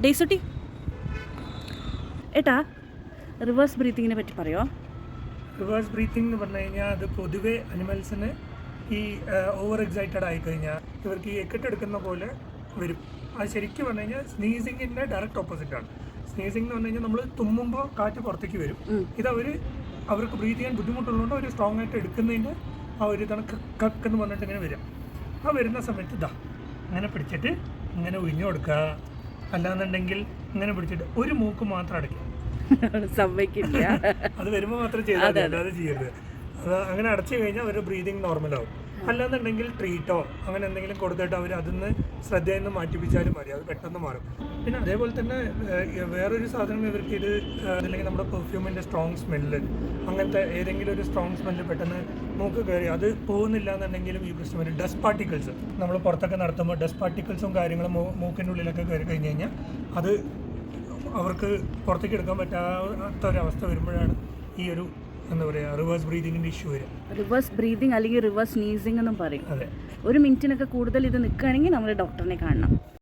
ഡേസുട്ടി ഏട്ടാ റിവേഴ്സ് ബ്രീത്തിങ്ങിനെ പറ്റി പറയുമോ? റിവേഴ്സ് ബ്രീത്തിങ് എന്ന് പറഞ്ഞു കഴിഞ്ഞാൽ അത് പൊതുവേ അനിമൽസിന് ഈ ഓവർ എക്സൈറ്റഡ് ആയിക്കഴിഞ്ഞാൽ ഇവർക്ക് ഈ എക്കെട്ടെടുക്കുന്ന പോലെ വരും. അത് ശരിക്കും പറഞ്ഞു കഴിഞ്ഞാൽ സ്നീസിങ്ങിൻ്റെ ഡയറക്റ്റ് ഓപ്പോസിറ്റാണ്. സ്നീസിങ് എന്ന് പറഞ്ഞു കഴിഞ്ഞാൽ നമ്മൾ തുമ്മുമ്പോൾ കാറ്റ് പുറത്തേക്ക് വരും. ഇത് അവർക്ക് ബ്രീത്ത് ചെയ്യാൻ ബുദ്ധിമുട്ടുള്ളതുകൊണ്ട് അവർ സ്ട്രോങ് ആയിട്ട് എടുക്കുന്നതിൻ്റെ ആ ഒരു ഇതാണ് കക്കെന്ന് പറഞ്ഞിട്ട് ഇങ്ങനെ വരും. ആ വരുന്ന സമയത്ത് ഇതാ ഇങ്ങനെ പിടിച്ചിട്ട് ഇങ്ങനെ ഒഴിഞ്ഞു കൊടുക്കുക, അല്ലാന്നുണ്ടെങ്കിൽ ഇങ്ങനെ പിടിച്ചിട്ട് ഒരു മൂക്ക് മാത്രം അടയ്ക്കുക. സമ്മതിക്കില്ല, അത് വരുമ്പോൾ മാത്രം ചെയ്താൽ അല്ലാതെ ചെയ്യരുത്. അത് അങ്ങനെ അടച്ചു കഴിഞ്ഞാൽ അവർ ബ്രീതിങ് നോർമലാവും. അല്ലാന്നുണ്ടെങ്കിൽ ട്രീറ്റോ അങ്ങനെ എന്തെങ്കിലും കൊടുത്തിട്ട് അവർ അതിന്ന് ശ്രദ്ധയിൽ നിന്ന് മാറ്റിപ്പിച്ചാലും മതി, അത് പെട്ടെന്ന് മാറും. പിന്നെ അതേപോലെ തന്നെ വേറൊരു സാധനം ഇവർക്ക് ഇത് അല്ലെങ്കിൽ നമ്മുടെ പെർഫ്യൂമിൻ്റെ സ്ട്രോങ് സ്മെല്ല്, അങ്ങനത്തെ ഏതെങ്കിലും ഒരു സ്ട്രോങ് സ്മെല്ല് പെട്ടെന്ന് മൂക്ക് കയറി അത് പോകുന്നില്ല എന്നുണ്ടെങ്കിലും ഈ പ്രശ്നം വരും. ഡസ്റ്റ് പാർട്ടിക്കിൾസ് നമ്മൾ പുറത്തൊക്കെ നടത്തുമ്പോൾ ഡസ്റ്റ് പാർട്ടിക്കിൾസും കാര്യങ്ങളും മൂക്കിൻ്റെ ഉള്ളിലൊക്കെ കയറി കഴിഞ്ഞ് കഴിഞ്ഞാൽ അത് അവർക്ക് പുറത്തേക്ക് എടുക്കാൻ പറ്റാത്ത ഒരവസ്ഥ വരുമ്പോഴാണ് ഈ ഒരു എന്താ പറയുക റിവേഴ്സ് ബ്രീതിങ്ങിൻ്റെ ഇഷ്യൂ വരും. റിവേഴ്സ് ബ്രീതിങ് അല്ലെങ്കിൽ റിവേഴ്സ് സ്നീസിങ് എന്നും പറയും. അതെ, ഒരു മിനിറ്റിനൊക്കെ കൂടുതൽ ഇത് നിൽക്കുകയാണെങ്കിൽ നമ്മൾ ഡോക്ടറിനെ കാണണം.